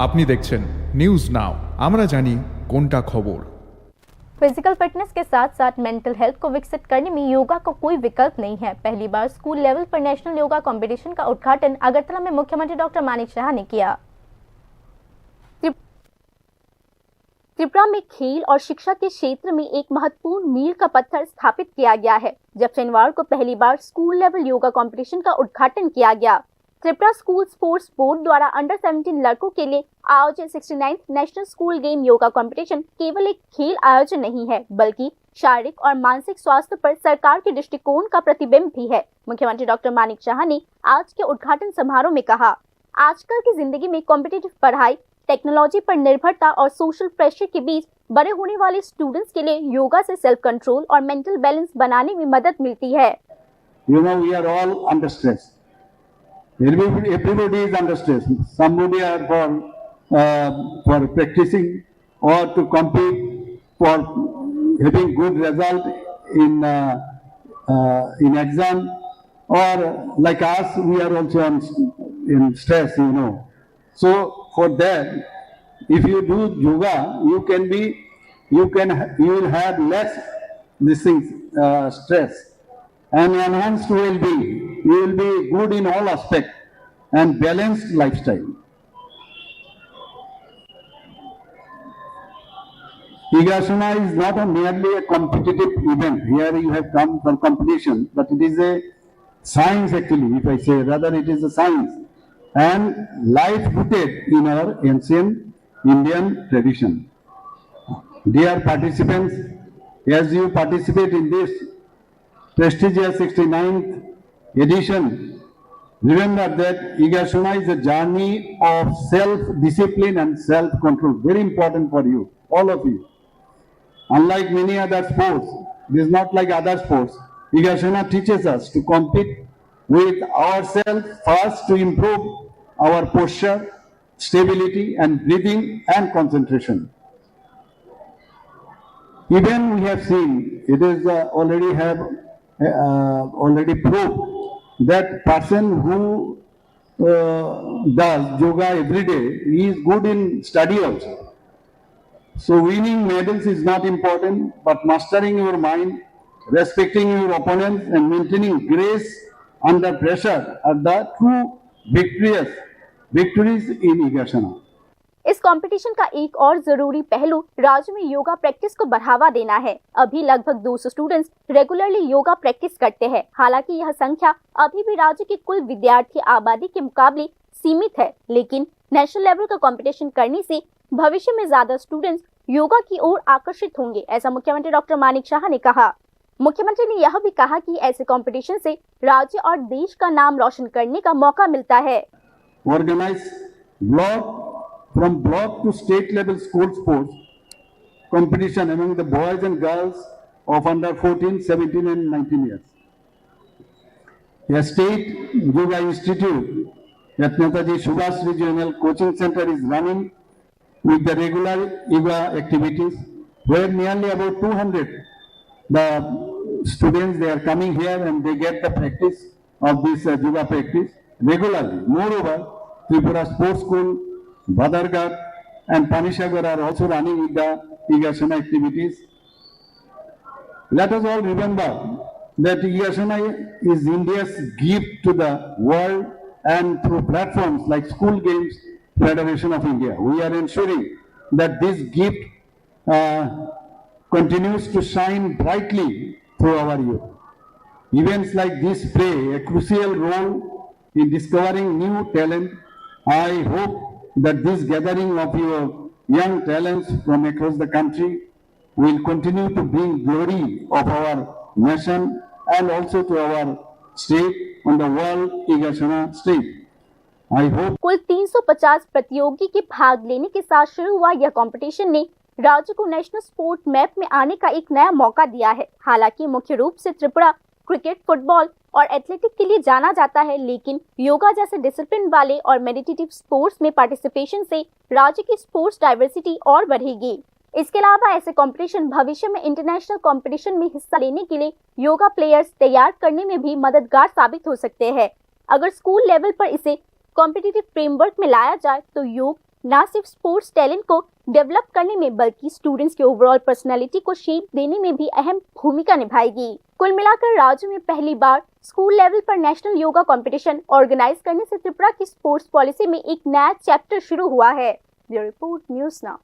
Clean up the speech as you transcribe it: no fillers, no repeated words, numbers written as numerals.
আপনি দেখছেন news now, আমরা জানি কোনটা খবর। फिजिकल फिटनेस के साथ साथ मेंटल हेल्थ को विकसित करने में योगा का कोई विकल्प नहीं है। पहली बार स्कूल लेवल पर नेशनल योगा कंपटीशन का उद्घाटन अगरतला में मुख्यमंत्री डॉक्टर मानिक शाह ने किया। त्रिपुरा में खेल और शिक्षा के क्षेत्र में एक महत्वपूर्ण मील का पत्थर स्थापित किया गया है, जब शनिवार को पहली बार स्कूल लेवल योगा कंपटीशन का उद्घाटन किया गया। त्रिपुरा स्कूल स्पोर्ट्स बोर्ड द्वारा अंडर 17 लड़कों के लिए आयोजित 69th national school game yoga competition केवल एक खेल आयोजन नहीं है, बल्कि शारीरिक और मानसिक स्वास्थ्य पर सरकार के दृष्टिकोण का प्रतिबिंब भी है। मुख्यमंत्री डॉक्टर मानिक शाह ने आज के उद्घाटन समारोह में कहा, आजकल की जिंदगी में कॉम्पिटिटिव पढ़ाई, टेक्नोलॉजी पर निर्भरता और सोशल प्रेशर के बीच बड़े होने वाले स्टूडेंट्स के लिए योगा से सेल्फ कंट्रोल और मेंटल बैलेंस बनाने में मदद मिलती है। We are all under stress. Everybody is under stress. Somebody are for practicing or to compete for having good result in exam, or like us, we are also in stress, So for that, if you do yoga, you will have less stress and enhanced well-being. You will be good in all aspects and balanced lifestyle. Higasana is not merely a competitive event. Here you have come for competition, but it is a science actually, if I say, rather it is a science and life rooted in our ancient Indian tradition. Dear participants, as you participate in this prestigious 69th edition, remember that Higasana is a journey of self-discipline and self-control. Very important for you, all of you. Unlike many other sports, this is not like other sports. Higasana teaches us to compete with ourselves first to improve our posture, stability and breathing and concentration. Even we have seen, it is already proved that person who does yoga every day is good in study also. So winning medals is not important, but mastering your mind, respecting your opponents and maintaining grace under pressure are the true victories in Higasana. इस competition का एक और जरूरी पहलू राज्य में yoga practice को बढ़ावा देना है। अभी लगभग 200 स्टूडेंट्स रेगुलरली योगा प्रैक्टिस करते हैं। हालांकि यह संख्या अभी भी राज्य की कुल विद्यार्थी आबादी के मुकाबले सीमित है, लेकिन नेशनल लेवल का कंपटीशन करने से भविष्य में ज्यादा स्टूडेंट्स योगा की ओर आकर्षित होंगे, ऐसा मुख्यमंत्री डॉक्टर मानिक शाह ने कहा। मुख्यमंत्री ने यह भी कहा कि ऐसे कंपटीशन से राज्य और देश का नाम रोशन करने का मौका मिलता है। From block to state level school sports competition among the boys and girls of under 14, 17 and 19 years. A state yoga institute at Netaji Subhash Regional Coaching Center is running with the regular yoga activities, where nearly about 200 the students, they are coming here and they get the practice of this yoga practice regularly. Moreover, Tripura Sports School, Badargarh and Panishagar are also running with the Higasana activities. Let us all remember that Higasana is India's gift to the world, and through platforms like School Games Federation of India, we are ensuring that this gift continues to shine brightly through our youth. Events like this play a crucial role in discovering new talent. I hope that this gathering of your young talents from across the country will continue to bring glory of our nation and also to our state on the world Higasana stage. I hope कुल 350 प्रतियोगी के भाग लेने के साथ शुरू हुआ यह कंपटीशन ने राज्य को नेशनल स्पोर्ट मैप में आने का एक नया मौका दिया है। हालांकि मुख्य रूप से त्रिपुरा क्रिकेट, फुटबॉल और एथलेटिक के लिए जाना जाता है, लेकिन योगा जैसे डिसिप्लिन वाले और मेडिटेटिव स्पोर्ट्स में पार्टिसिपेशन से राज्य की स्पोर्ट्स डाइवर्सिटी और बढ़ेगी। इसके अलावा ऐसे कंपटीशन भविष्य में इंटरनेशनल कंपटीशन में हिस्सा लेने के लिए योगा प्लेयर्स तैयार करने में भी मददगार साबित हो सकते हैं। अगर स्कूल लेवल पर इसे कॉम्पिटिटिव फ्रेमवर्क में लाया जाए तो योग न सिर्फ स्पोर्ट्स टैलेंट को डेवलप करने में बल्कि स्टूडेंट्स के ओवरऑल पर्सनालिटी को शेप देने में भी अहम भूमिका निभाएगी। कुल मिलाकर राज्य में पहली बार स्कूल लेवल पर नेशनल योगा कंपटीशन ऑर्गेनाइज करने से त्रिपुरा की स्पोर्ट्स पॉलिसी में एक नया चैप्टर शुरू हुआ है। Bureau report, news now.